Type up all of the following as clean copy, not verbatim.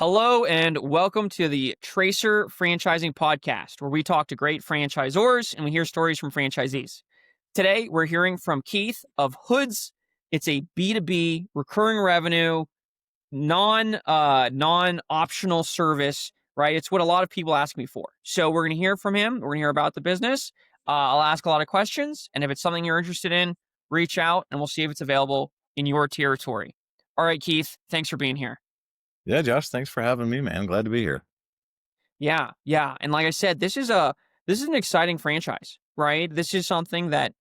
Hello and welcome to the Tracer Franchising Podcast, where we talk to great franchisors and we hear stories from franchisees. Today, we're hearing from Keith of Hoodz. It's a B2B recurring revenue, non-optional service, right? It's what a lot of people ask me for. So we're going to hear from him. We're going to hear about the business. I'll ask a lot of questions, and if it's something you're interested in, reach out and we'll see if it's available in your territory. All right, Keith, thanks for being here. Yeah, Josh, thanks for having me, man. Glad to be here. Yeah. And like I said, this is an exciting franchise, right? This is something that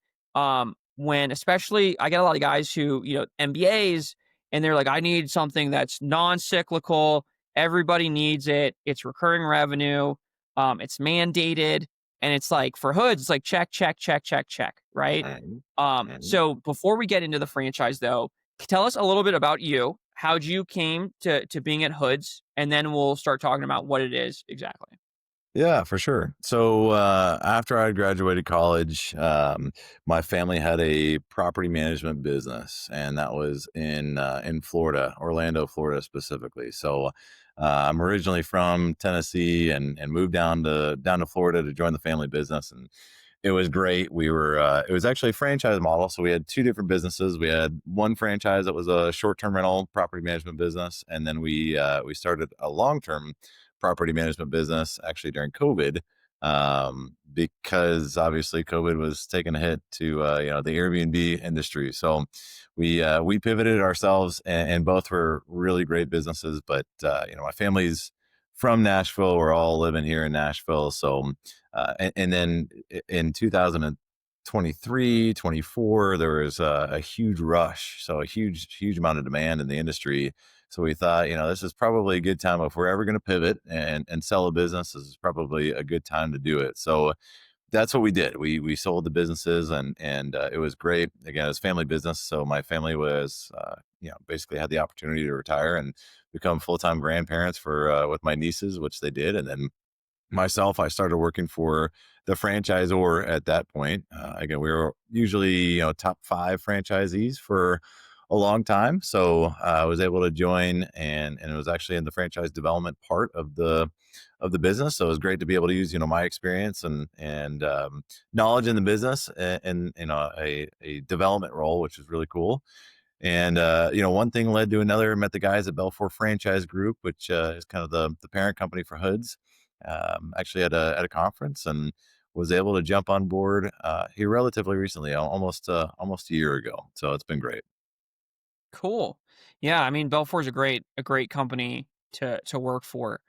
when especially I get a lot of guys who, MBAs and they're like, I need something that's non-cyclical. Everybody needs it. It's recurring revenue. It's mandated. And it's like for Hoodz, it's like check, check, check, check, check, right? Mhm. Mhm. So before we get into the franchise though, tell us a little bit about you. How'd you came to being at Hoodz, and then we'll start talking about what it is exactly. Yeah, for sure. So after I graduated college, my family had a property management business, and that was in Florida, Orlando, Florida specifically. So I'm originally from Tennessee and moved down to Florida to join the family business, and it was great. We were it was actually a franchise model, so we had two different businesses. We had one franchise that was a short-term rental property management business, and then we started a long-term property management business actually during COVID, because obviously COVID was taking a hit to the Airbnb industry. So we pivoted ourselves, and both were really great businesses. But my family's from Nashville. We're all living here in Nashville. So and then in 2023, 24, there was a huge rush. So a huge amount of demand in the industry. So we thought, this is probably a good time if we're ever going to pivot and sell a business. This is probably a good time to do it. So that's what we did. We sold the businesses, and it was great. Again, it was family business. So my family was, basically had the opportunity to retire and become full-time grandparents for with my nieces, which they did. And then myself, I started working for the franchisor at that point. Again, we were usually, top 5 franchisees for a long time. So I was able to join, and it was actually in the franchise development part of the business. So it was great to be able to use, my experience and knowledge in the business and a development role, which is really cool. And one thing led to another. Met the guys at Belfort Franchise Group, which is kind of the parent company for Hoodz. Actually at a conference, and was able to jump on board here relatively recently, almost a year ago. So it's been great. Cool. Yeah, I mean, Belfour's a great company to work for.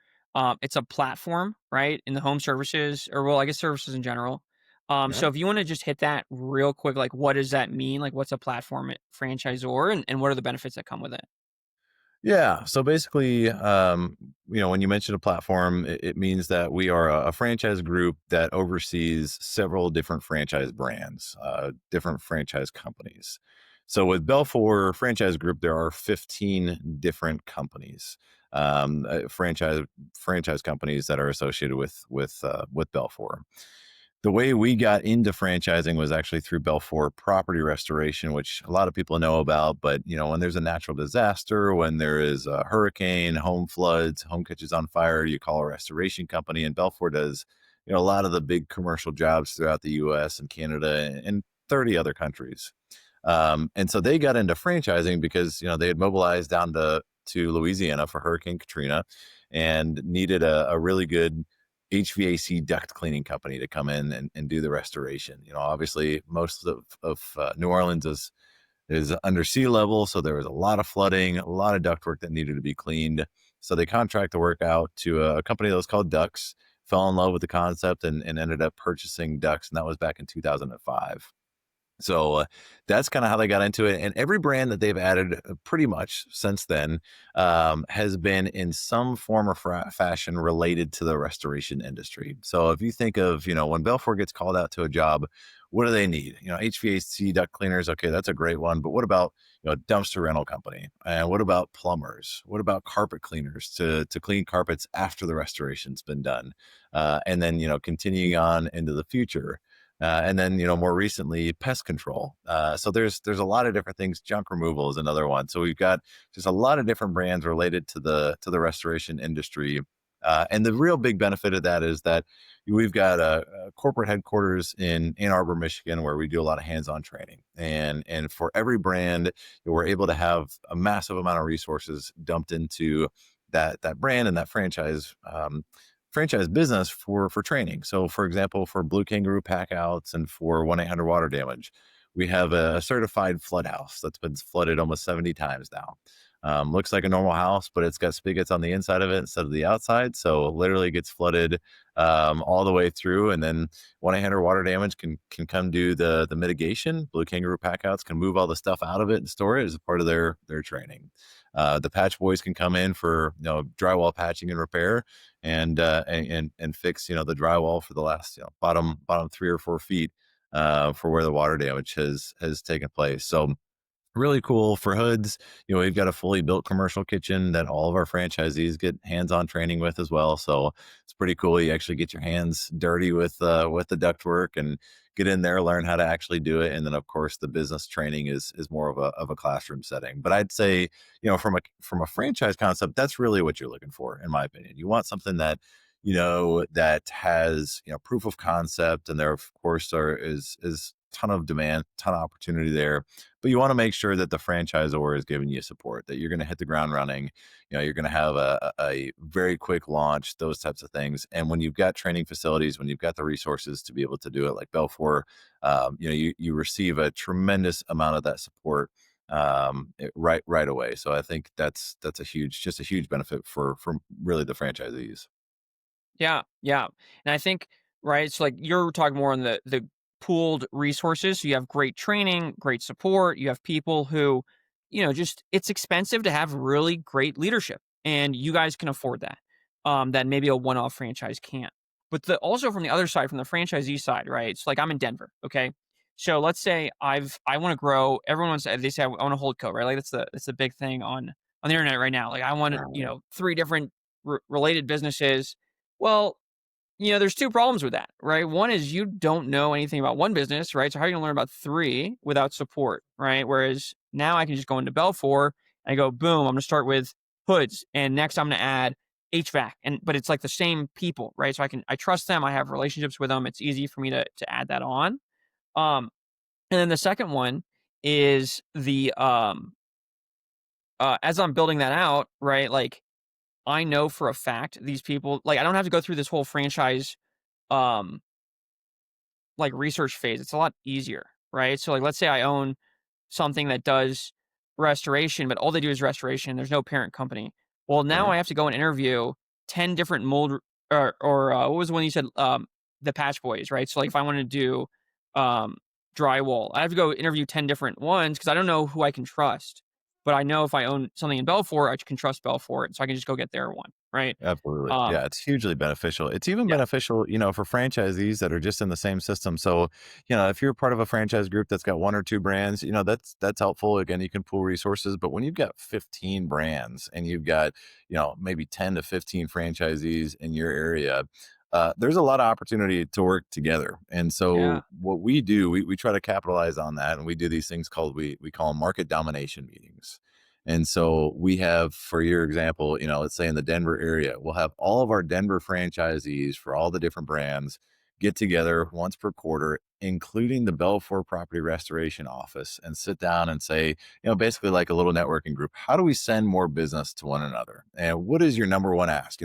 It's a platform, right, in the home services, or well, I guess services in general. Yeah. So if you want to just hit that real quick, like what does that mean? Like what's a platform franchisor, and what are the benefits that come with it? Yeah. So basically, when you mention a platform, it means that we are a franchise group that oversees several different franchise brands, different franchise companies. So with Belfort Franchise Group, there are 15 different companies, franchise companies that are associated with Belfort. The way we got into franchising was actually through Belfort Property Restoration, which a lot of people know about. But when there's a natural disaster, when there is a hurricane, home floods, home catches on fire, you call a restoration company. And Belfort does a lot of the big commercial jobs throughout the U.S. and Canada and 30 other countries. And so they got into franchising because they had mobilized down to Louisiana for Hurricane Katrina and needed a really good HVAC duct cleaning company to come in and do the restoration. Obviously most of New Orleans is under sea level, so there was a lot of flooding, a lot of ductwork that needed to be cleaned. So they contract the work out to a company that was called Ducks, fell in love with the concept, and ended up purchasing Ducks, and that was back in 2005. So that's kind of how they got into it. And every brand that they've added pretty much since then has been in some form or fashion related to the restoration industry. So if you think of, when Belfort gets called out to a job, what do they need? HVAC duct cleaners. Okay, that's a great one. But what about, dumpster rental company? And what about plumbers? What about carpet cleaners to clean carpets after the restoration's been done? And then, continuing on into the future. And then, more recently, pest control. So there's a lot of different things. Junk removal is another one. So we've got just a lot of different brands related to the restoration industry. And the real big benefit of that is that we've got a corporate headquarters in Ann Arbor, Michigan, where we do a lot of hands-on training. And for every brand, we're able to have a massive amount of resources dumped into that brand and that franchise business for training. So, for example, for Blue Kangaroo packouts and for 1-800 water damage, we have a certified flood house that's been flooded almost 70 times now. Looks like a normal house, but it's got spigots on the inside of it instead of the outside. So literally gets flooded all the way through. And then 1-800 water damage can come do the mitigation. Blue Kangaroo packouts can move all the stuff out of it and store it as a part of their training. The patch boys can come in for drywall patching and repair and fix the drywall for the last bottom 3 or 4 feet for where the water damage has taken place. So really cool for Hoodz. We've got a fully built commercial kitchen that all of our franchisees get hands-on training with as well. So it's pretty cool. You actually get your hands dirty with the ductwork and get in there, learn how to actually do it. And then of course the business training is more of a classroom setting. But I'd say, from a franchise concept, that's really what you're looking for, in my opinion. You want something that has, proof of concept, and there of course is ton of demand, ton of opportunity there. But you want to make sure that the franchisor is giving you support, that you're going to hit the ground running. You're going to have a very quick launch, those types of things. And when you've got training facilities, when you've got the resources to be able to do it, like Belfort, you receive a tremendous amount of that support right away. So I think that's just a huge benefit for really the franchisees. Yeah, yeah, and I think, right, so, like, you're talking more on the pooled resources, so you have great training, great support, you have people who, just it's expensive to have really great leadership, and you guys can afford that, that maybe a one-off franchise can't. But also from the other side, from the franchisee side, right, it's like I'm in Denver, okay? So let's say I wanna grow, everyone wants they say, "I want a holdco," right? Like, that's the big thing on the internet right now, like, I want, 3 different related businesses. Well, there's 2 problems with that, right? One is you don't know anything about one business, right? So how are you gonna learn about 3 without support, right? Whereas now I can just go into Belfort and I go, boom, I'm gonna start with Hoodz, and next I'm gonna add HVAC, but it's like the same people, right? So I trust them, I have relationships with them. It's easy for me to add that on. Um, and then the second one is as I'm building that out, right? Like I know for a fact these people, like, I don't have to go through this whole franchise, um, like, research phase. It's a lot easier, right? So, like, let's say I own something that does restoration, but all they do is restoration. There's no parent company. Well, now Mhm. I have to go and interview 10 different mold what was the one you said? The patch boys, right? So, like, if I want to do um, drywall, I have to go interview 10 different ones because I don't know who I can trust. But I know if I own something in Belfort, I can trust Belfort, so I can just go get their one, right? Absolutely. Um, Yeah, it's hugely beneficial. It's even yeah, beneficial, for franchisees that are just in the same system. So, if you're part of a franchise group that's got 1 or 2 brands, that's helpful. Again, you can pool resources, but when you've got 15 brands and you've got, maybe 10 to 15 franchisees in your area, there's a lot of opportunity to work together. And yeah, so what we do, we try to capitalize on that. And we do these things called, we call them market domination meetings. And so we have, for your example, let's say in the Denver area, we'll have all of our Denver franchisees for all the different brands get together once per quarter, including the Belfort Property Restoration Office, and sit down and say, basically like a little networking group. How do we send more business to one another? And what is your number one ask?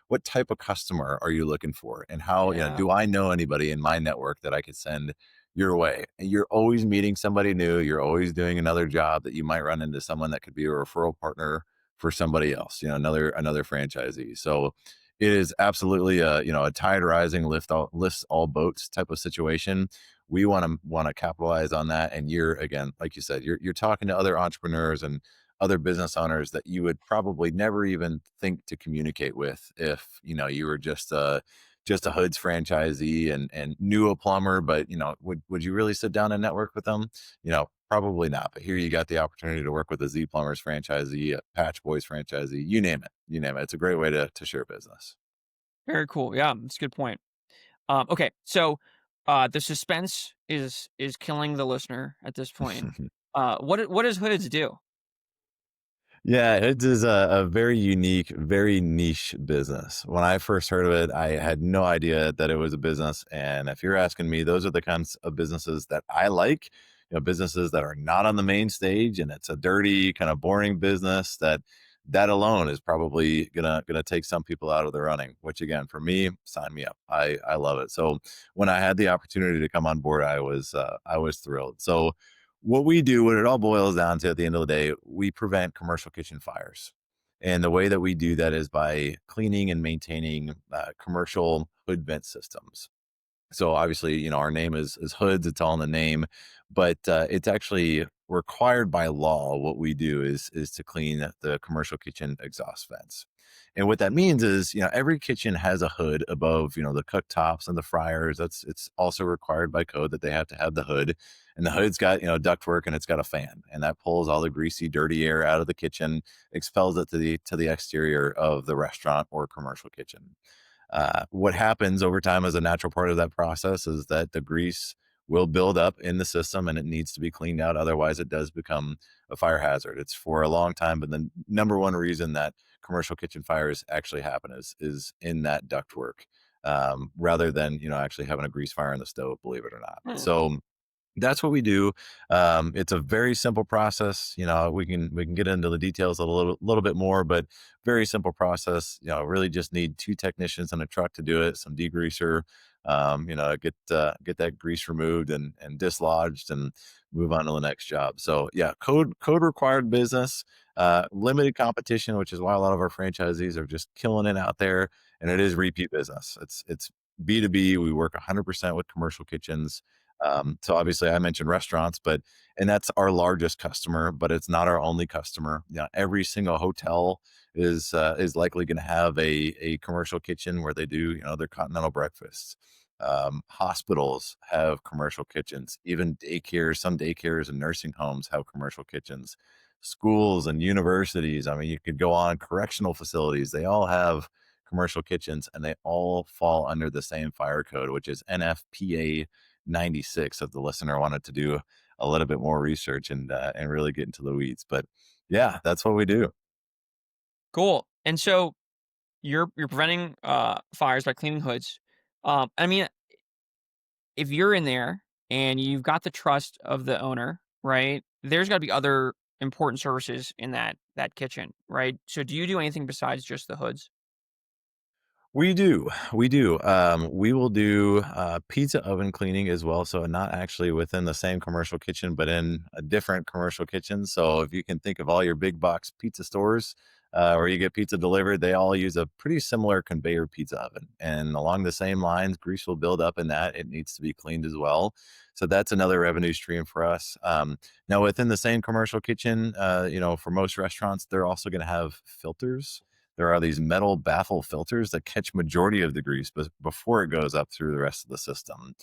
What type of customer are you looking for? And how, yeah. do I know anybody in my network that I could send your way? And you're always meeting somebody new. You're always doing another job that you might run into someone that could be a referral partner for somebody else, another franchisee. So it is absolutely a tide rising lifts all boats type of situation. We want to capitalize on that. And you're, again, like you said, you're talking to other entrepreneurs and other business owners that you would probably never even think to communicate with if you were just a Hoodz franchisee and knew a plumber, but would you really sit down and network with them? Probably not. But here you got the opportunity to work with a Z Plumbers franchisee, a Patch Boys franchisee, you name it. You name it. It's a great way to share business. Very cool. Yeah, that's a good point. Okay, so The suspense is killing the listener at this point. What does Hoodz do? Yeah, it is a very unique, very niche business. When I first heard of it, I had no idea that it was a business. And if you're asking me, those are the kinds of businesses that I like. Businesses that are not on the main stage, and it's a dirty, kind of boring business that alone is probably gonna take some people out of the running. Which again, for me, sign me up. I love it. So when I had the opportunity to come on board, I was thrilled. So what we do, what it all boils down to at the end of the day, we prevent commercial kitchen fires. And the way that we do that is by cleaning and maintaining commercial hood vent systems. So obviously, our name is Hoodz. It's all in the name, but it's actually required by law. What we do is to clean the commercial kitchen exhaust vents, and what that means is, every kitchen has a hood above, the cooktops and the fryers. It's also required by code that they have to have the hood, and the hood's got ductwork and it's got a fan, and that pulls all the greasy, dirty air out of the kitchen, expels it to the exterior of the restaurant or commercial kitchen. What happens over time as a natural part of that process is that the grease will build up in the system and it needs to be cleaned out. Otherwise, it does become a fire hazard. It's for a long time, but the number one reason that commercial kitchen fires actually happen is in that ductwork, rather than actually having a grease fire in the stove. Believe it or not. Hmm. So that's what we do. It's a very simple process. We can get into the details a little bit more, but very simple process. Really just need two technicians on a truck to do it. Some degreaser, get that grease removed and dislodged, and move on to the next job. So yeah, code required business. Limited competition, which is why a lot of our franchisees are just killing it out there. And it is repeat business. It's B2B. We work 100% with commercial kitchens. So obviously I mentioned restaurants, and that's our largest customer, but it's not our only customer. Every single hotel is likely going to have a commercial kitchen where they do, their continental breakfasts. Hospitals have commercial kitchens, even daycares, some daycares and nursing homes have commercial kitchens. Schools and universities, I mean, you could go on, correctional facilities, they all have commercial kitchens, and they all fall under the same fire code, which is NFPA 96, if the listener wanted to do a little bit more research and really get into the weeds. But yeah, that's what we do. Cool. And so you're preventing fires by cleaning hoods. I mean, if you're in there and you've got the trust of the owner, right? There's got to be other important services in that kitchen, right? So do you do anything besides just the hoods? We do. We do. We will do pizza oven cleaning as well. So, not actually within the same commercial kitchen, but in a different commercial kitchen. So, if you can think of all your big box pizza stores where you get pizza delivered, they all use a pretty similar conveyor pizza oven. And along the same lines, grease will build up in that. It needs to be cleaned as well. So, that's another revenue stream for us. Now, within the same commercial kitchen, for most restaurants, they're also going to have filters. There are these metal baffle filters that catch majority of the grease before it goes up through the rest of the system.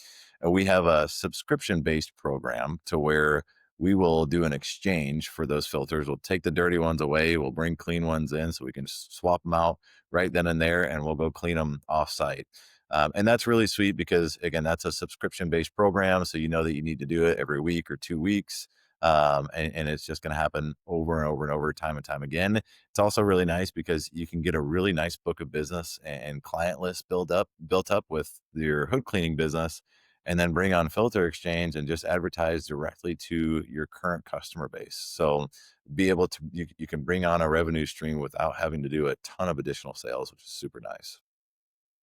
We have a subscription based program to where we will do an exchange for those filters. We'll take the dirty ones away. We'll bring clean ones in so we can swap them out right then and there, and we'll go clean them off site. And that's really sweet because, again, that's a subscription based program. So you know that you need to do it every week or 2 weeks. And it's just going to happen over and over and over, time and time again. It's also really nice because you can get a really nice book of business and client list built up with your hood cleaning business, and then bring on filter exchange and just advertise directly to your current customer base. So be able to you can bring on a revenue stream without having to do a ton of additional sales, which is super nice.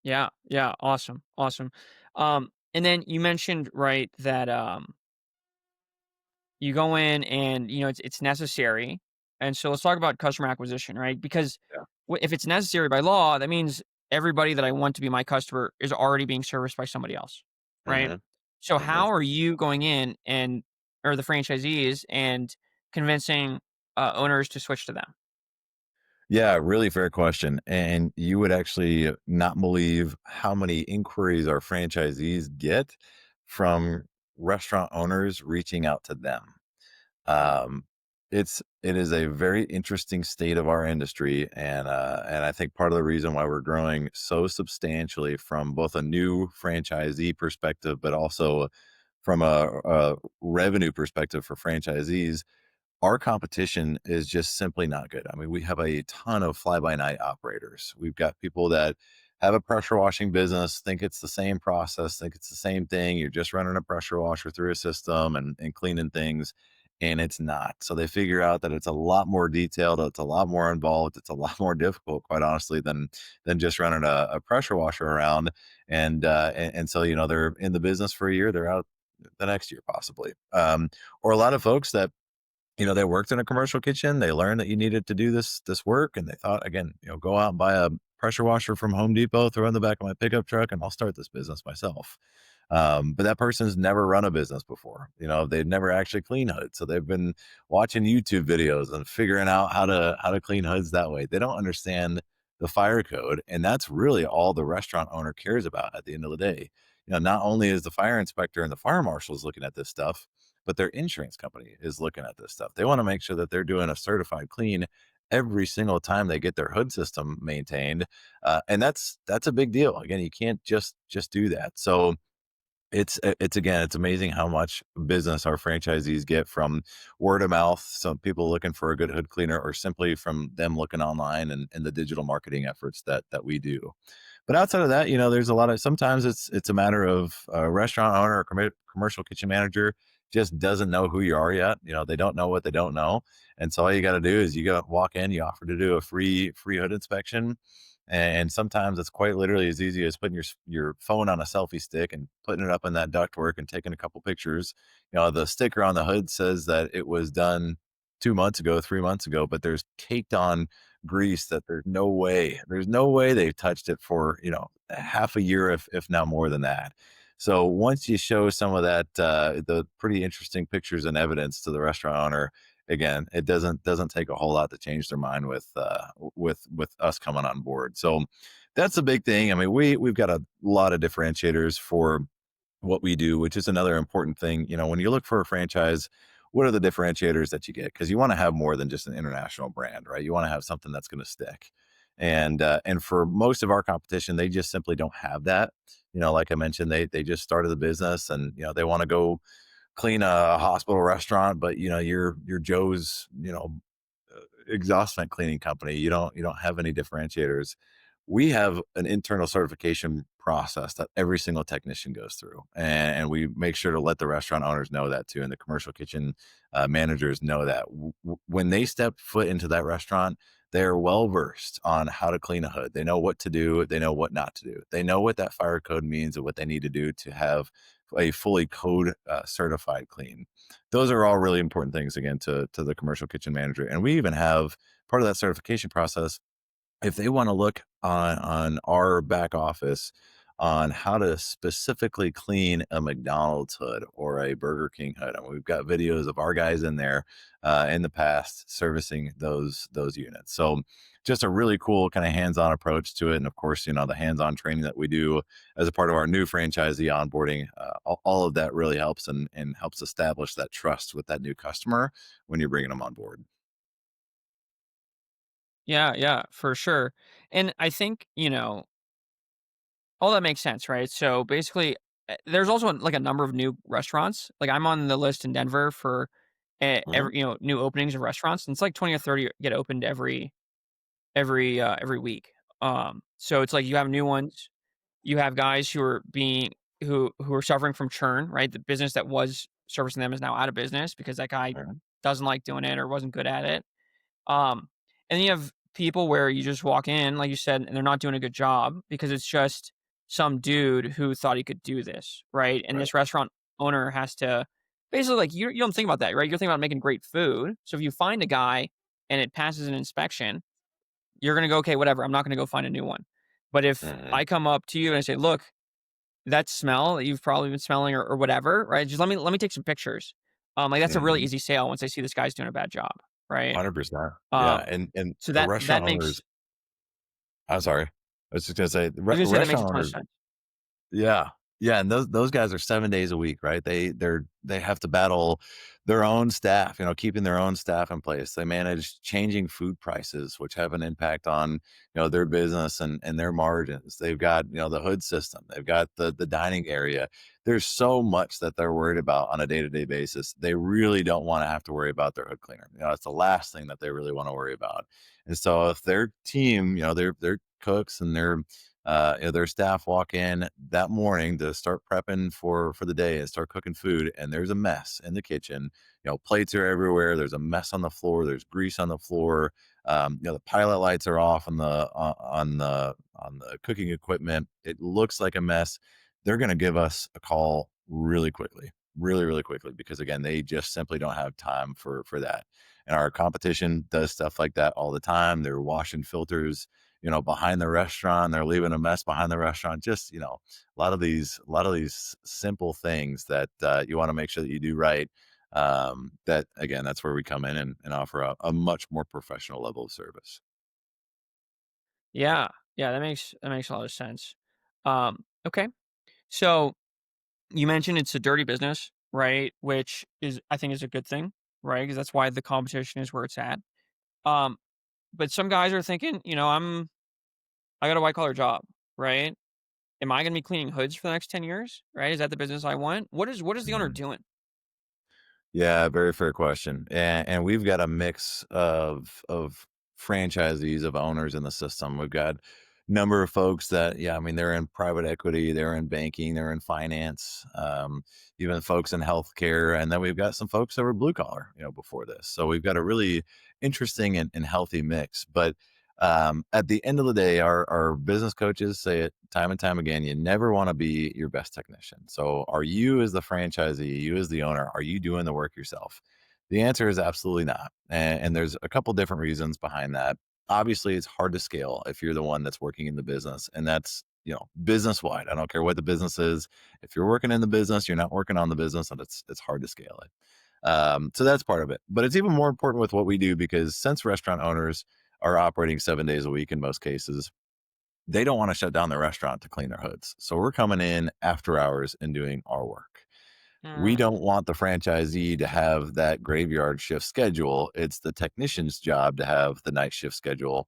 Yeah, yeah, awesome, awesome. And then you mentioned right that you go in and it's necessary, and so let's talk about customer acquisition, right? Because Yeah. if it's necessary by law, that means everybody that I want to be my customer is already being serviced by somebody else, right? hmm So hmm how are you going in and or the franchisees and convincing owners to switch to them? Yeah, really fair question. And you would actually not believe how many inquiries our franchisees get from restaurant owners reaching out to them. Um, it is a very interesting state of our industry, and I think part of the reason why we're growing so substantially from both a new franchisee perspective, but also from a revenue perspective for franchisees, our competition is just simply not good. I mean, we have a ton of fly by night operators. We've got people that have a pressure washing business, think it's the same process, think it's the same thing. You're just running a pressure washer through a system and cleaning things, and it's not. So they figure out that it's a lot more detailed, it's a lot more involved, it's a lot more difficult, quite honestly, than just running a pressure washer around. And so they're in the business for a year, they're out the next year possibly. Or a lot of folks that they worked in a commercial kitchen. They learned that you needed to do this work, and they thought, again, go out and buy a pressure washer from Home Depot, throw it in the back of my pickup truck, and I'll start this business myself. But that person's never run a business before. They've never actually cleaned hoods, so they've been watching YouTube videos and figuring out how to clean hoods that way. They don't understand the fire code, and that's really all the restaurant owner cares about at the end of the day. Not only is the fire inspector and the fire marshals looking at this stuff, but their insurance company is looking at this stuff. They want to make sure that they're doing a certified clean every single time they get their hood system maintained, and that's a big deal. Again, you can't just do that. So it's again, it's amazing how much business our franchisees get from word of mouth, some people looking for a good hood cleaner, or simply from them looking online and the digital marketing efforts that we do. But outside of that, there's a lot of sometimes it's a matter of a restaurant owner or commercial kitchen manager just doesn't know who you are yet. They don't know what they don't know, and so all you got to do is you got to walk in, you offer to do a free hood inspection, and sometimes it's quite literally as easy as putting your phone on a selfie stick and putting it up in that ductwork and taking a couple pictures. The sticker on the hood says that it was done 2 months ago, 3 months ago, but there's caked on grease that there's no way they've touched it for, half a year, if not more than that. So once you show some of that, the pretty interesting pictures and evidence to the restaurant owner, again, it doesn't take a whole lot to change their mind with us coming on board. So that's a big thing. I mean, we've got a lot of differentiators for what we do, which is another important thing. When you look for a franchise, what are the differentiators that you get? Because you want to have more than just an international brand, right? You want to have something that's going to stick. And for most of our competition, they just simply don't have that. Like I mentioned, they just started the business, and they want to go clean a hospital restaurant, but you're Joe's, exhaust vent cleaning company. You don't have any differentiators. We have an internal certification process that every single technician goes through, and we make sure to let the restaurant owners know that too, and the commercial kitchen managers know that when they step foot into that restaurant, they're well versed on how to clean a hood. They know what to do, they know what not to do, they know what that fire code means and what they need to do to have a fully code certified clean. Those are all really important things, again, to the commercial kitchen manager. And we even have part of that certification process, if they want to look on our back office on how to specifically clean a McDonald's hood or a Burger King hood. And we've got videos of our guys in there in the past servicing those units. So just a really cool kind of hands-on approach to it. And of course, the hands-on training that we do as a part of our new franchisee onboarding, all of that really helps and helps establish that trust with that new customer when you're bringing them on board. Yeah, yeah, for sure. And I think, all that makes sense, right? So basically, there's also like a number of new restaurants. Like I'm on the list in Denver for Mhm. every new openings of restaurants, and it's like 20 or 30 get opened every week. So it's like you have new ones, you have guys who are suffering from churn, right? The business that was servicing them is now out of business because that guy Mhm. doesn't like doing it or wasn't good at it. Um, and then you have people where you just walk in, like you said, and they're not doing a good job because it's just some dude who thought he could do this, right? And Right. this restaurant owner has to basically like you don't think about that, right? You're thinking about making great food. So if you find a guy and it passes an inspection, you're gonna go, okay, whatever. I'm not gonna go find a new one. But if Mhm. I come up to you and I say, look, that smell that you've probably been smelling or whatever, right? Just let me take some pictures. Like that's a really Mhm. easy sale once I see this guy's doing a bad job, right? 100%. Yeah, Um, and so a that restaurant makes owners I'm sorry. I was just gonna say, I was gonna say that makes a restaurant ton of owners. sense. Yeah. Yeah, and those guys are 7 days a week, right? They have to battle their own staff, keeping their own staff in place. They manage changing food prices, which have an impact on, their business and their margins. They've got, the hood system. They've got the dining area. There's so much that they're worried about on a day-to-day basis. They really don't wanna have to worry about their hood cleaner. It's the last thing that they really wanna worry about. And so if their team, their cooks and their staff walk in that morning to start prepping for the day and start cooking food, and there's a mess in the kitchen. Plates are everywhere. There's a mess on the floor. There's grease on the floor. The pilot lights are off on the cooking equipment. It looks like a mess. They're going to give us a call really quickly, really, really quickly, because again, they just simply don't have time for that. And our competition does stuff like that all the time. They're washing filters, behind the restaurant. They're leaving a mess behind the restaurant. Just, a lot of these simple things that you want to make sure that you do right. That again, that's where we come in and offer a much more professional level of service. Yeah. Yeah, that makes a lot of sense. Okay. So you mentioned it's a dirty business, right? Which is I think is a good thing, right? Because that's why the competition is where it's at. Um, but some guys are thinking, I got a white collar job, right? Am I gonna be cleaning hoods for the next 10 years? Right? Is that the business I want? What is the owner Mhm. doing? Yeah, very fair question. And we've got a mix of franchisees, of owners in the system. We've got number of folks that, yeah, I mean, they're in private equity, they're in banking, they're in finance, even folks in healthcare, and then we've got some folks that were blue collar, before this. So we've got a really interesting and healthy mix. But at the end of the day, our business coaches say it time and time again, you never want to be your best technician. So are you as the franchisee, you as the owner, are you doing the work yourself? The answer is absolutely not. And there's a couple different reasons behind that. Obviously, it's hard to scale if you're the one that's working in the business. And that's, business wide. I don't care what the business is. If you're working in the business, you're not working on the business, and it's hard to scale it. So that's part of it. But it's even more important with what we do, because since restaurant owners are operating 7 days a week in most cases, they don't want to shut down their restaurant to clean their hoods. So we're coming in after hours and doing our work. We Mm, don't want the franchisee to have that graveyard shift schedule. It's the technician's job to have the night shift schedule.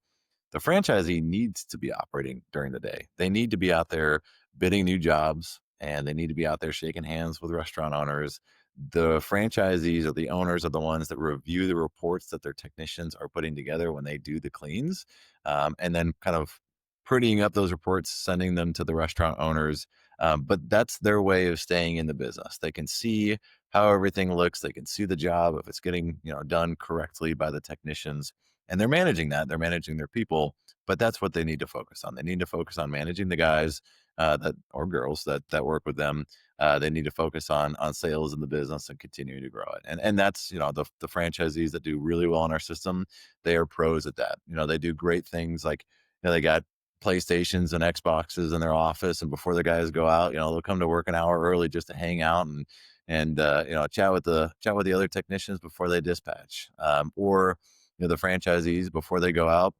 The franchisee needs to be operating during the day. They need to be out there bidding new jobs, and they need to be out there shaking hands with restaurant owners. The franchisees or the owners are the ones that review the reports that their technicians are putting together when they do the cleans, and then kind of prettying up those reports, sending them to the restaurant owners. But that's their way of staying in the business. They can see how everything looks. They can see the job if it's getting done correctly by the technicians, and they're managing that. They're managing their people, but that's what they need to focus on. They need to focus on managing the guys that or girls that work with them. They need to focus on sales in the business and continuing to grow it. And that's the franchisees that do really well in our system. They are pros at that. They do great things like they got PlayStations and Xboxes in their office, and before the guys go out, they'll come to work an hour early just to hang out and chat with the other technicians before they dispatch. Or the franchisees, before they go out,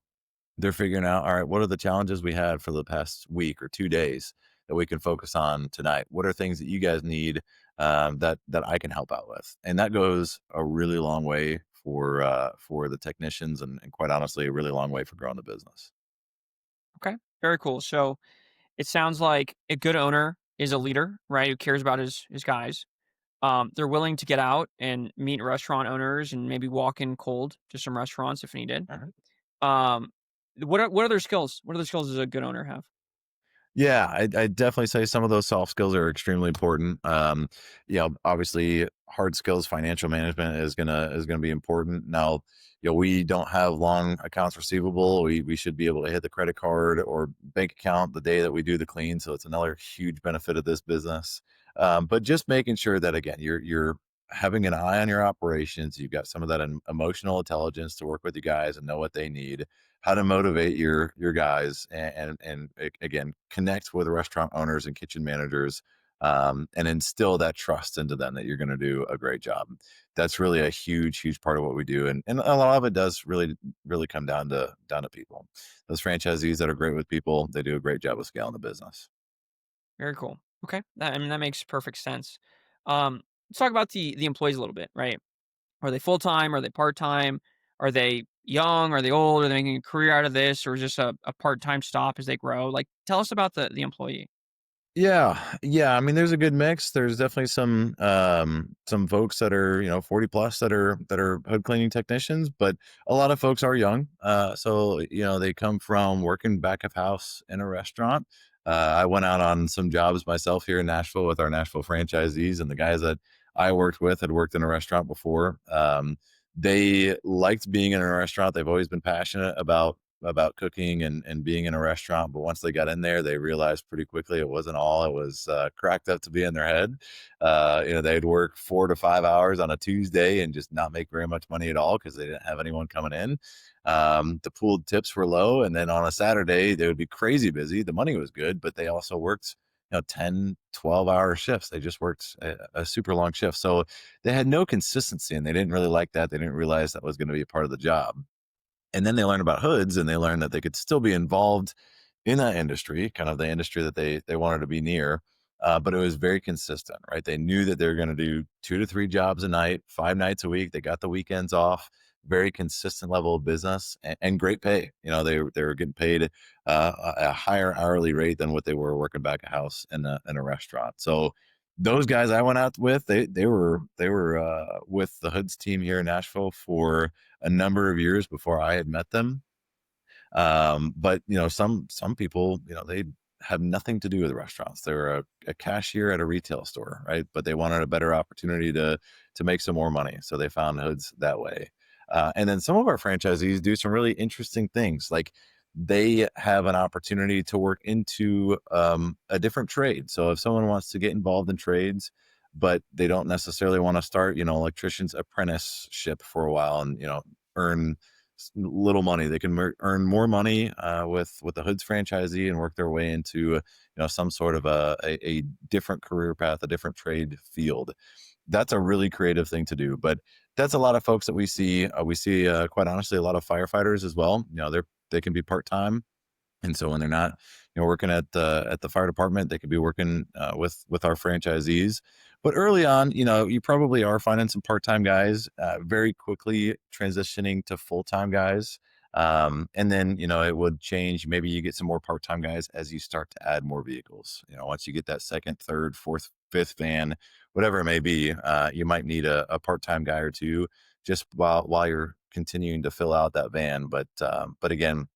they're figuring out, all right, what are the challenges we had for the past week or 2 days that we can focus on tonight? What are things that you guys need, that I can help out with? And that goes a really long way for the technicians, and quite honestly, a really long way for growing the business. okay. Very cool. So it sounds like a good owner is a leader, right? Who cares about his guys. They're willing to get out and meet restaurant owners and maybe walk in cold to some restaurants if needed. Um, what other skills? What other skills does a good owner have? Yeah, I'd definitely say some of those soft skills are extremely important. Obviously, hard skills, financial management is gonna be important. Now, we don't have long accounts receivable. We should be able to hit the credit card or bank account the day that we do the clean. So it's another huge benefit of this business. But just making sure that again, you're having an eye on your operations. You've got some of that emotional intelligence to work with you guys and know what they need, how to motivate your guys, again connect with restaurant owners and kitchen managers, and instill that trust into them that you're going to do a great job. That's really a huge part of what we do, and a lot of it does really come down to people. Those franchisees that are great with people, they do a great job of scaling the business. Very cool. Okay. I mean, that makes perfect sense. Let's talk about the employees a little bit, right? Are they full time? Are they part time? Are they young? Are they old? Are they making a career out of this, or is this a part time stop as they grow? Like, tell us about the employee. Yeah, yeah. I mean, there's a good mix. There's definitely some folks that are 40 plus that are hood cleaning technicians, but a lot of folks are young. So they come from working back of house in a restaurant. I went out on some jobs myself here in Nashville with our Nashville franchisees, and the guys that I worked with had worked in a restaurant before. They liked being in a restaurant. They've always been passionate about cooking and being in a restaurant. But once they got in there, they realized pretty quickly it wasn't all it was cracked up to be in their head. They'd work 4 to 5 hours on a Tuesday and just not make very much money at all because they didn't have anyone coming in. The pooled tips were low. And then on a Saturday, they would be crazy busy. The money was good, but they also worked 10, 12-hour shifts. They just worked a super long shift. So they had no consistency and they didn't really like that. They didn't realize that was going to be a part of the job. And then they learned about Hoodz and they learned that they could still be involved in that industry, kind of the industry that they wanted to be near. But it was very consistent, right? They knew that they were going to do 2 to 3 jobs a night, 5 nights a week. They got the weekends off. Very consistent level of business and great pay. They were getting paid a higher hourly rate than what they were working back a house in a restaurant. So those guys I went out with, they were with the Hoodz team here in Nashville for a number of years before I had met them. But some people, they have nothing to do with restaurants. They were a cashier at a retail store, right? But they wanted a better opportunity to make some more money, so they found Hoodz that way. And then some of our franchisees do some really interesting things, like they have an opportunity to work into a different trade. So if someone wants to get involved in trades, but they don't necessarily want to start, electrician's apprenticeship for a while and earn little money. They can earn more money with the Hoodz franchisee and work their way into some sort of a different career path, a different trade field. That's a really creative thing to do. But that's a lot of folks that we see. We see quite honestly a lot of firefighters as well. They can be part time, and so when they're not, working at the fire department, they could be working with our franchisees. But early on, you probably are finding some part-time guys very quickly transitioning to full-time guys. And then, it would change. Maybe you get some more part-time guys as you start to add more vehicles. Once you get that second, third, fourth, fifth van, whatever it may be, you might need a part-time guy or two just while you're continuing to fill out that van. But again,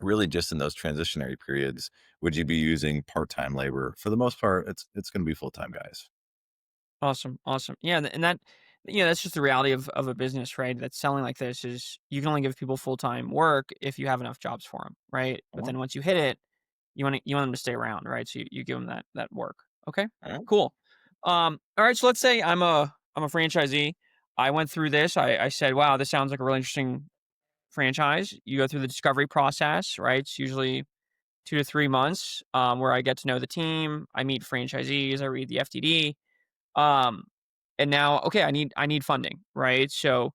really just in those transitionary periods would you be using part-time labor. For the most part, it's going to be full-time guys. Awesome, awesome. Yeah, and that that's just the reality of a business, right? That's selling like this is you can only give people full time work if you have enough jobs for them, right? But Uh-huh. then once you hit it, you want them to stay around, right? So you give them that work. Okay, Uh-huh. cool. All right. So let's say I'm a franchisee. I went through this. I said, wow, this sounds like a really interesting franchise. You go through the discovery process, right? It's usually 2 to 3 months, where I get to know the team. I meet franchisees. I read the FTD. Um, and now, okay, I need funding, right? So,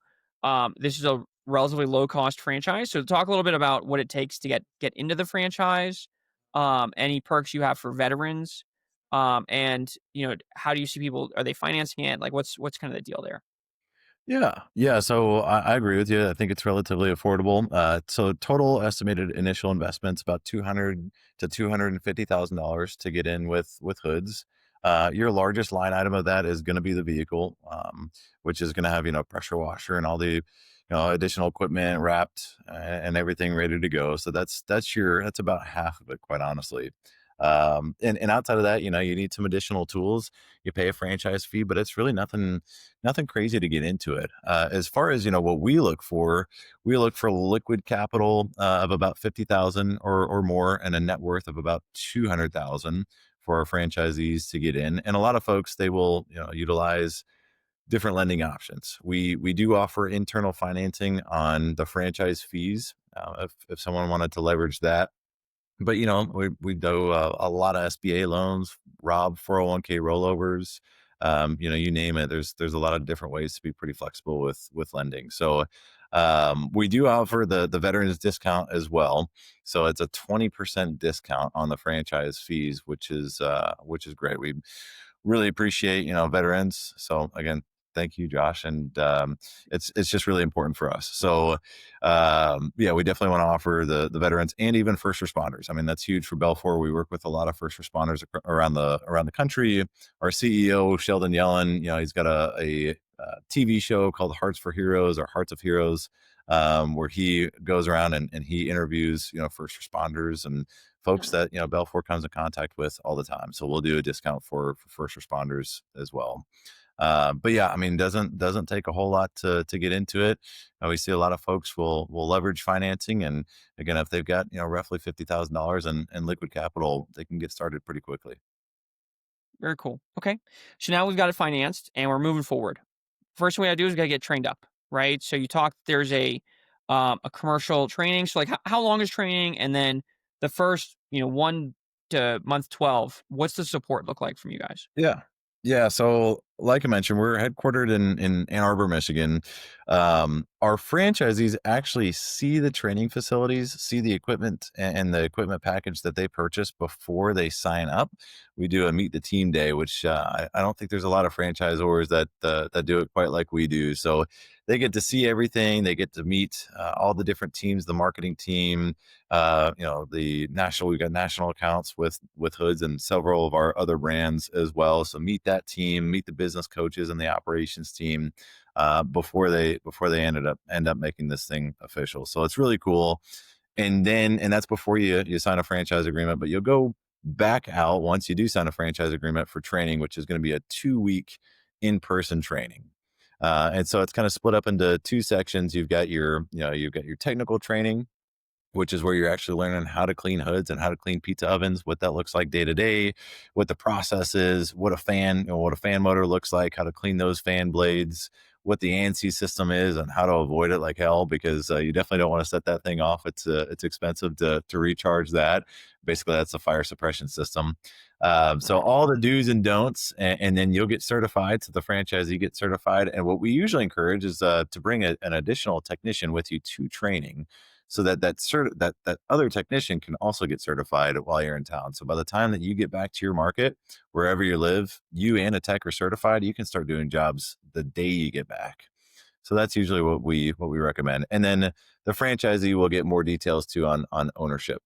this is a relatively low cost franchise. So, talk a little bit about what it takes to get into the franchise. Any perks you have for veterans, and how do you see people? Are they financing it? Like, what's kind of the deal there? Yeah, yeah. So I agree with you. I think it's relatively affordable. So total estimated initial investments about $200 to $250,000 to get in with Hoods. Your largest line item of that is going to be the vehicle, which is going to have pressure washer and all the additional equipment wrapped and everything ready to go. So that's about half of it, quite honestly. And outside of that, you need some additional tools. You pay a franchise fee, but it's really nothing crazy to get into it. As far as what we look for liquid capital of about 50,000 or more, and a net worth of about 200,000 for our franchisees to get in. And a lot of folks, they will utilize different lending options. We do offer internal financing on the franchise fees if someone wanted to leverage that. But we do a lot of SBA loans, Rob 401k rollovers, you name it. There's a lot of different ways to be pretty flexible with lending. So We do offer the veterans discount as well, so it's a 20% discount on the franchise fees, which is great. We really appreciate veterans. So again, thank you, Josh, and it's just really important for us. So yeah, we definitely want to offer the veterans and even first responders. I mean, that's huge for Belfort. We work with a lot of first responders around the country. Our CEO Sheldon Yellen, he's got a TV show called Hearts for Heroes or Hearts of Heroes, where he goes around and he interviews first responders and folks that Belfort comes in contact with all the time. So we'll do a discount for first responders as well. But yeah, I mean, doesn't take a whole lot to get into it. We see a lot of folks will leverage financing, and again, if they've got roughly $50,000 in liquid capital, they can get started pretty quickly. Very cool. Okay. So now we've got it financed and we're moving forward. First thing we gotta do is we gotta get trained up, right? So you talked there's a commercial training. So like how long is training? And then the first, 1 to month 12, what's the support look like from you guys? Yeah. Yeah. So, like I mentioned, we're headquartered in Ann Arbor, Michigan. Our franchisees actually see the training facilities, see the equipment and the equipment package that they purchase before they sign up. We do a meet the team day, which I don't think there's a lot of franchisors that do it quite like we do. So they get to see everything. They get to meet all the different teams, the marketing team, we've got national accounts with Hoodz and several of our other brands as well. So meet that team, meet the business coaches and the operations team before they end up making this thing official. So it's really cool. And that's before you sign a franchise agreement, but you'll go back out once you do sign a franchise agreement for training, which is going to be a 2-week in-person training. And so it's kind of split up into two sections. You've got your technical training, which is where you're actually learning how to clean hoods and how to clean pizza ovens, what that looks like day to day, what the process is, what a fan motor looks like, how to clean those fan blades, what the ANSI system is, and how to avoid it like hell, because you definitely don't want to set that thing off. It's expensive to recharge that. Basically, that's a fire suppression system. So Right. all the do's and don'ts, and then you'll get certified. So the franchisee gets certified. And what we usually encourage is to bring an additional technician with you to training, so that other technician can also get certified while you're in town. So by the time that you get back to your market, wherever you live, you and a tech are certified. You can start doing jobs the day you get back. So that's usually what we recommend. And then the franchisee will get more details too on ownership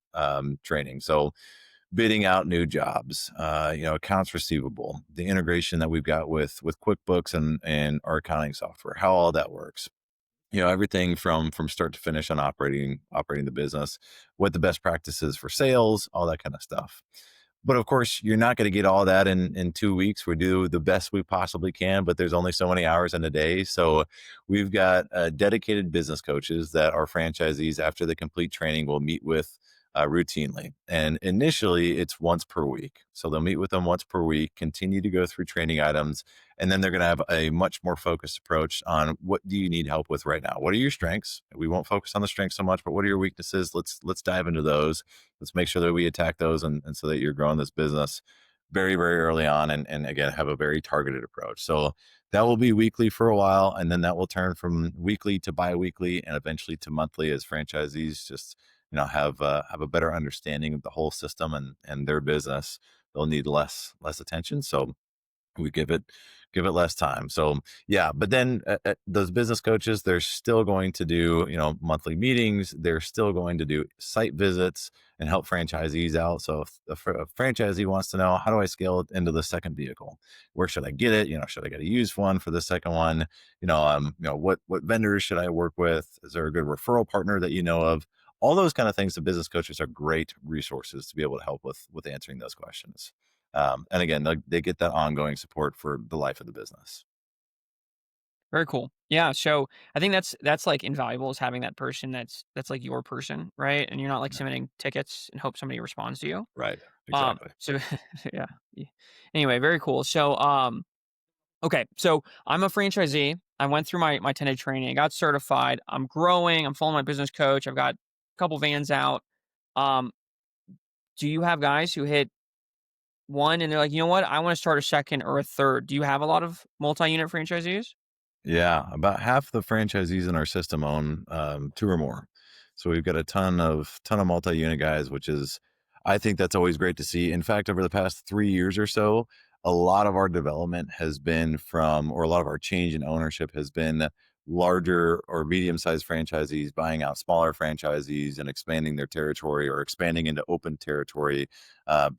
training. So bidding out new jobs, accounts receivable, the integration that we've got with QuickBooks and our accounting software, how all that works, everything from start to finish on operating the business, what the best practices for sales, all that kind of stuff. But of course, you're not going to get all that in 2 weeks. We do the best we possibly can, but there's only so many hours in a day. So we've got dedicated business coaches that our franchisees, after the complete training, will meet with routinely. And initially, it's once per week. So they'll meet with them once per week, continue to go through training items, and then they're going to have a much more focused approach on what do you need help with right now? What are your strengths? We won't focus on the strengths so much, but what are your weaknesses? Let's dive into those. Let's make sure that we attack those, and so that you're growing this business very, very early on, and again, have a very targeted approach. So that will be weekly for a while, and then that will turn from weekly to biweekly and eventually to monthly, as franchisees just have a better understanding of the whole system and their business. They'll need less attention. So we give it less time. So yeah, but then those business coaches, they're still going to do monthly meetings. They're still going to do site visits and help franchisees out. So if a franchisee wants to know, how do I scale it into the second vehicle, where should I get it, should I get a used one for the second one, what vendors should I work with, is there a good referral partner that you know of? All those kind of things, the business coaches are great resources to be able to help with answering those questions. And again, they get that ongoing support for the life of the business. Very cool. Yeah, so I think that's like invaluable, is having that person that's like your person, right? And you're not like Yeah. submitting tickets and hope somebody responds to you. Right. Exactly. So yeah. Anyway, very cool. So okay, so I'm a franchisee. I went through my 10-day training. I got certified. I'm growing. I'm following my business coach. I've got a couple vans out. Um, do you have guys who hit one and they're like, you know what? I want to start a second or a third. Do you have a lot of multi-unit franchisees? Yeah, about half the franchisees in our system own two or more. So we've got a ton of multi-unit guys, which is I think that's always great to see. In fact, over the past 3 years or so, a lot of our development has been from, or a lot of our change in ownership has been larger or medium-sized franchisees buying out smaller franchisees and expanding their territory or expanding into open territory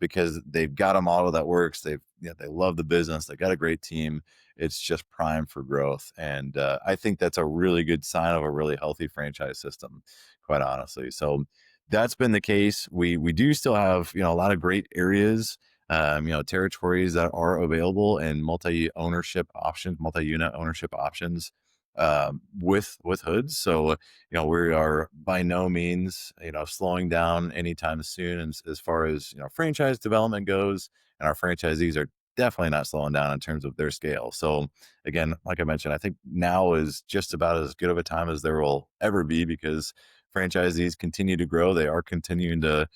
because they've got a model that works. They love the business. They got a great team. It's just prime for growth. And I think that's a really good sign of a really healthy franchise system, quite honestly. So that's been the case. We do still have, a lot of great areas, territories that are available and multi-unit ownership options with Hoodz. So, we are by no means, slowing down anytime soon as far as, franchise development goes. And our franchisees are definitely not slowing down in terms of their scale. So again, like I mentioned, I think now is just about as good of a time as there will ever be because franchisees continue to grow. They are continuing to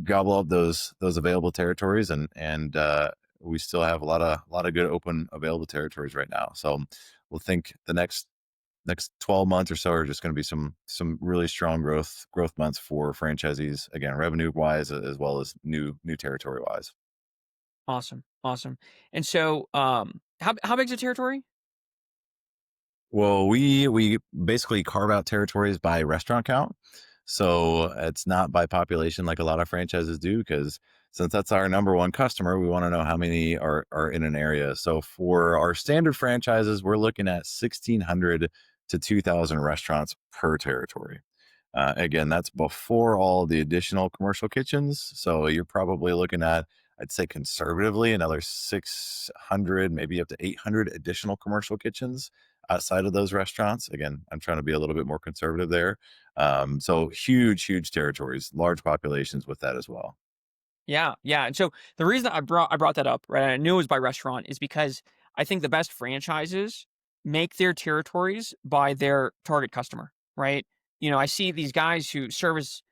gobble up those available territories, and we still have a lot of good open available territories right now. So we'll think the next 12 months or so are just going to be some really strong growth months for franchisees, again, revenue wise as well as new territory wise. Awesome, awesome. And so, how big's the territory? Well, we basically carve out territories by restaurant count. So it's not by population like a lot of franchises do, because since that's our number one customer, we want to know how many are in an area. So for our standard franchises, we're looking at 1,600 to 2,000 restaurants per territory. Again, that's before all the additional commercial kitchens. So you're probably looking at, I'd say conservatively, another 600, maybe up to 800 additional commercial kitchens outside of those restaurants. Again, I'm trying to be a little bit more conservative there. So huge territories, large populations with that as well. Yeah, yeah. And so the reason I brought that up, right? I knew it was by restaurant, is because I think the best franchises make their territories by their target customer, right? I see these guys who service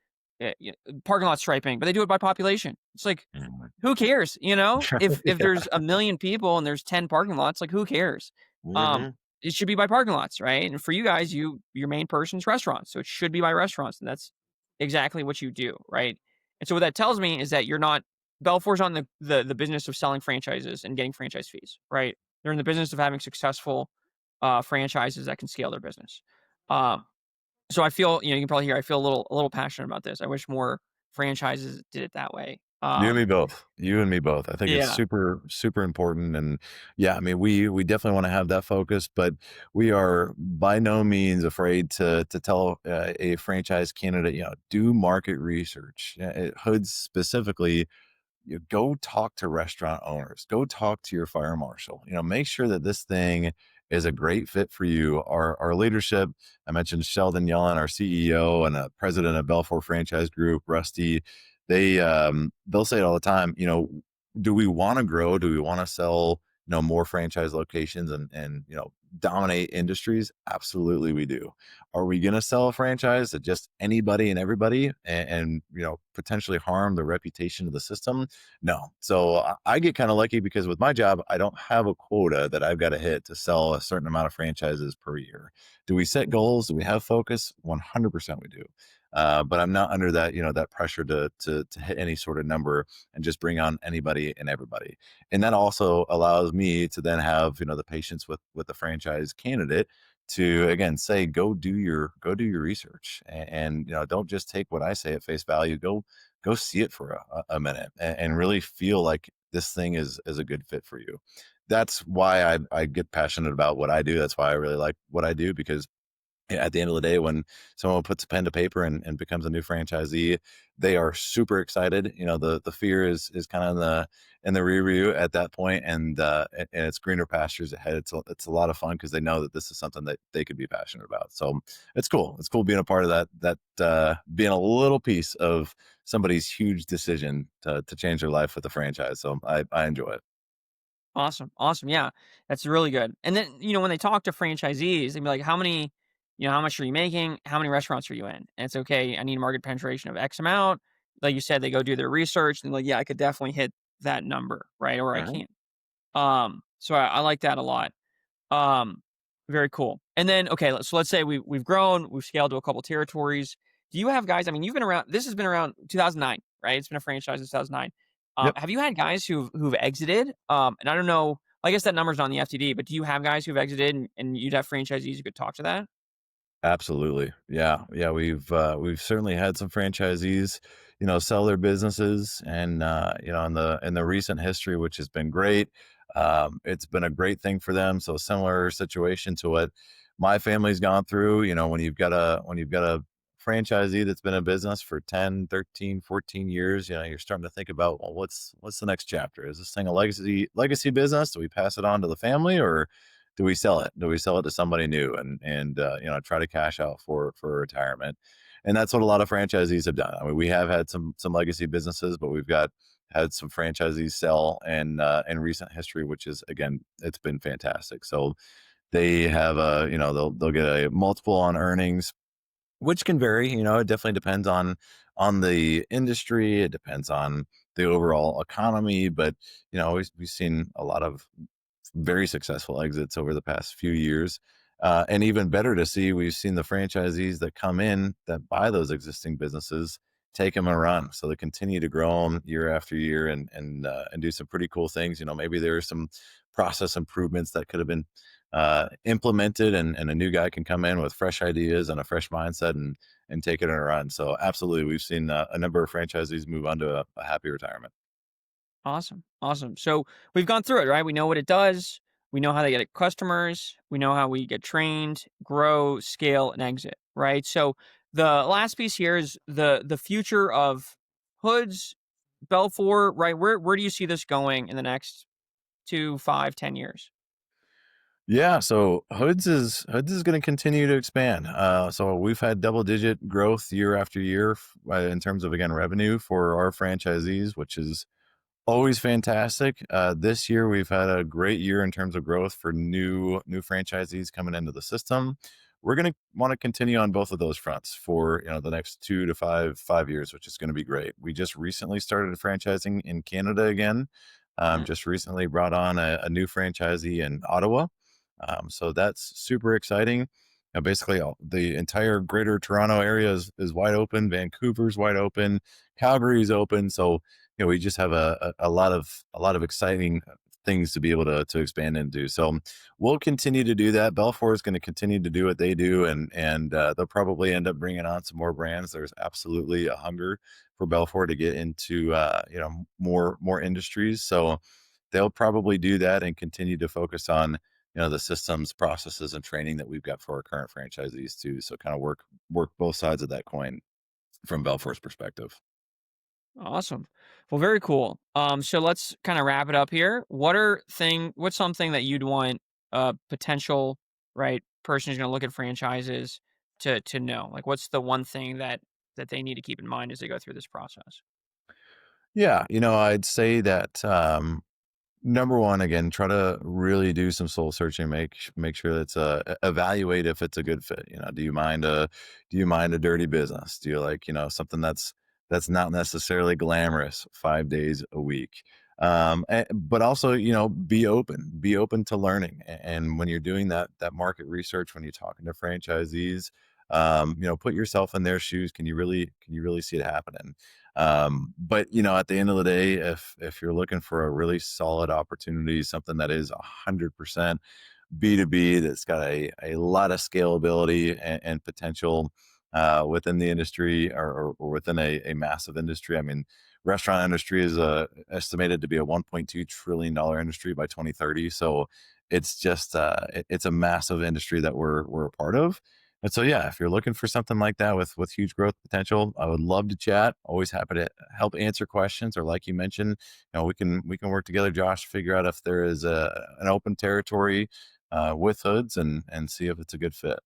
parking lot striping, but they do it by population. It's like, Mhm. who cares? If Yeah. there's a million people and there's 10 parking lots, like who cares? Um, Hmm. it should be by parking lots, right? And for you guys, your main person's restaurants, so it should be by restaurants, and that's exactly what you do, right? And so what that tells me is that you're not Belfour's on the business of selling franchises and getting franchise fees, right? They're in the business of having successful franchises that can scale their business. Um, so I feel, you can probably hear I feel a little passionate about this. I wish more franchises did it that way. You and me both. You and me both. I think it's Yeah, super important. And yeah, I mean, we definitely want to have that focus, but we are by no means afraid to tell a franchise candidate, do market research. Hoods specifically, go talk to restaurant owners, go talk to your fire marshal, make sure that this thing is a great fit for you. Our leadership, I mentioned Sheldon Yellen, our CEO and president of Belfort Franchise Group, Rusty, they'll say it all the time, do we want to grow? Do we want to sell, more franchise locations and dominate industries? Absolutely we do. Are we going to sell a franchise to just anybody and everybody and potentially harm the reputation of the system? No. So I get kind of lucky because with my job, I don't have a quota that I've got to hit to sell a certain amount of franchises per year. Do we set goals? Do we have focus? 100% we do. But I'm not under that pressure to hit any sort of number and just bring on anybody and everybody. And that also allows me to then have the patience with the franchise candidate to again say go do your research and don't just take what I say at face value. Go see it for a minute and really feel like this thing is a good fit for you. That's why I get passionate about what I do. That's why I really like what I do because at the end of the day, when someone puts a pen to paper and becomes a new franchisee, they are super excited. The fear is kind of in the rear view at that point, and it's greener pastures ahead. It's a lot of fun because they know that this is something that they could be passionate about. So it's cool. It's cool being a part of that being a little piece of somebody's huge decision to change their life with the franchise. So I enjoy it. awesome, awesome. Yeah, that's really good. And then when they talk to franchisees, they'd be like, how much are you making? How many restaurants are you in? And it's okay. I need market penetration of X amount. Like you said, they go do their research and like, yeah, I could definitely hit that number, right? Or I Mhm. can't. So I like that a lot. Um, Very cool. And then, okay, so let's say we've grown, we've scaled to a couple territories. Do you have guys? I mean, you've been around. This has been around 2009, right? It's been a franchise since 2009. Yep. Have you had guys who've exited? And I don't know. I guess that number's not on the FTD, but do you have guys who've exited, and you'd have franchisees who could talk to that? Absolutely. Yeah. Yeah. We've certainly had some franchisees, sell their businesses and in the recent history, which has been great. It's been a great thing for them. So similar situation to what my family's gone through, when you've got a franchisee that's been in business for 10, 13, 14 years, you're starting to think about, well, what's the next chapter? Is this thing a legacy business? Do we pass it on to the family, or do we sell it? Do we sell it to somebody new and try to cash out for retirement? And that's what a lot of franchisees have done. I mean, we have had some legacy businesses, but we've got had some franchisees sell in recent history, which is again, it's been fantastic. So they have they'll get a multiple on earnings, which can vary. It definitely depends on the industry. It depends on the overall economy, but we've seen a lot of very successful exits over the past few years. And even better to see, we've seen the franchisees that come in that buy those existing businesses take them and run. So they continue to grow them year after year and do some pretty cool things. Maybe there are some process improvements that could have been implemented, and a new guy can come in with fresh ideas and a fresh mindset and take it and run. So absolutely, we've seen a number of franchisees move on to a happy retirement. Awesome. Awesome. So we've gone through it, right? We know what it does. We know how they get customers. We know how we get trained, grow, scale, and exit, right? So the last piece here is the future of Hoodz, Belfort, right? Where do you see this going in the next 2, 5, 10 years? Yeah, so Hoodz is going to continue to expand. So we've had double digit growth year after year in terms of again revenue for our franchisees, which is always fantastic. This year we've had a great year in terms of growth for new franchisees coming into the system. We're going to want to continue on both of those fronts for the next 2 to 5 years, which is going to be great. We just recently started franchising in Canada again. Mhm. Just recently brought on a new franchisee in Ottawa. So that's super exciting. Basically, the entire greater Toronto area is wide open. Vancouver's wide open. Calgary's open. So we just have a lot of exciting things to be able to expand into. So we'll continue to do that. Belfort is going to continue to do what they do, and they'll probably end up bringing on some more brands. There's absolutely a hunger for Belfort to get into more industries. So they'll probably do that and continue to focus on the systems, processes, and training that we've got for our current franchisees too. So kind of work both sides of that coin from Belfort's perspective. Awesome. Well, very cool. So let's kind of wrap it up here. What's something that you'd want a potential, right, person who's going to look at franchises to know? Like, what's the one thing that they need to keep in mind as they go through this process? Yeah, I'd say that number one, again, try to really do some soul searching. Make sure that's evaluate if it's a good fit. Do you mind a dirty business? Do you like something that's not necessarily glamorous 5 days a week? But also be open to learning. And when you're doing that market research, when you're talking to franchisees, put yourself in their shoes. Can you really see it happening? But at the end of the day, if you're looking for a really solid opportunity, something that is 100% B2B, that's got a lot of scalability and potential within the industry, or within a massive industry. I mean, restaurant industry is estimated to be a $1.2 trillion industry by 2030. So it's just it's a massive industry that we're a part of. And so, yeah, if you're looking for something like that with huge growth potential, I would love to chat. Always happy to help answer questions, or like you mentioned, we can work together, Josh, to figure out if there is an open territory with Hoods, and see if it's a good fit.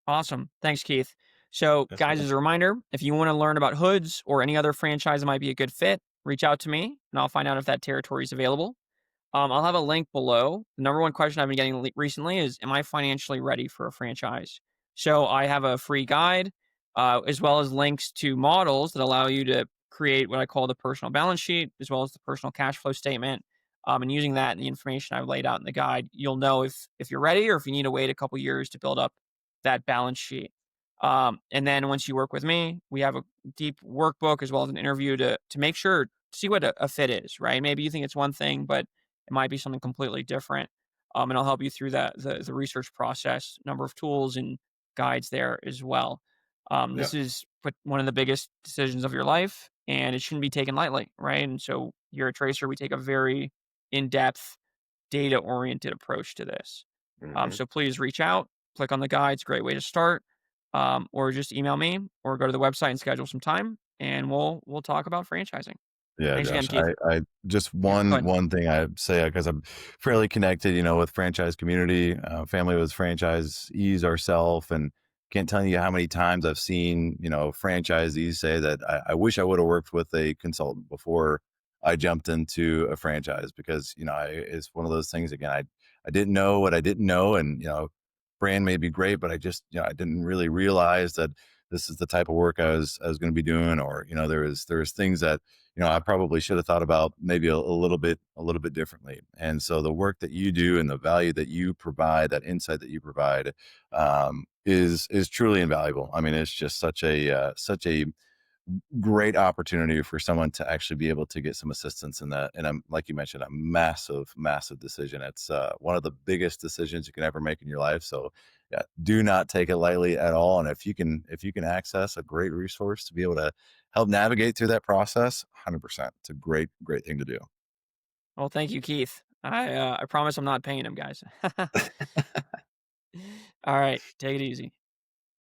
Awesome. Thanks, Keith. So, Yes, guys, sir. as a reminder, if you want to learn about Hoods or any other franchise that might be a good fit, reach out to me and I'll find out if that territory is available. I'll have a link below. The number one question I've been getting recently is, am I financially ready for a franchise? So I have a free guide, as well as links to models that allow you to create what I call the personal balance sheet, as well as the personal cash flow statement. And using that and the information I've laid out in the guide, you'll know if you're ready or if you need to wait a couple years to build up that balance sheet. And then once you work with me, we have a deep workbook as well as an interview to make sure see what a fit is, right? Maybe you think it's one thing, but it might be something completely different. And I'll help you through that the research process, number of tools and guides there as well. Yeah. This is one of the biggest decisions of your life, and it shouldn't be taken lightly, right? And so here at Tracer, we take a very in-depth, data-oriented approach to this. Hmm. So please reach out, click on the guides, great way to start, or just email me or go to the website and schedule some time, and we'll talk about franchising. Yeah, Thanks again, Josh. Keith. I just Yeah, go ahead. one thing I say because I'm fairly connected, with franchise community, family was franchisees ourselves, and can't tell you how many times I've seen franchisees say that I wish I would have worked with a consultant before I jumped into a franchise because it's one of those things again. I didn't know what I didn't know, and brand may be great, but I just I didn't really realize that this is the type of work I was going to be doing, or there was things that I probably should have thought about maybe a little bit differently. And so the work that you do and the value that you provide, that insight that you provide, is truly invaluable. I mean, it's just such a great opportunity for someone to actually be able to get some assistance in that. And I'm like you mentioned, a massive, massive decision. It's one of the biggest decisions you can ever make in your life. So yeah, do not take it lightly at all. And if you can access a great resource to be able to help navigate through that process, 100%. It's a great, great thing to do. Well, thank you, Keith. I promise I'm not paying him, guys. All right, take it easy.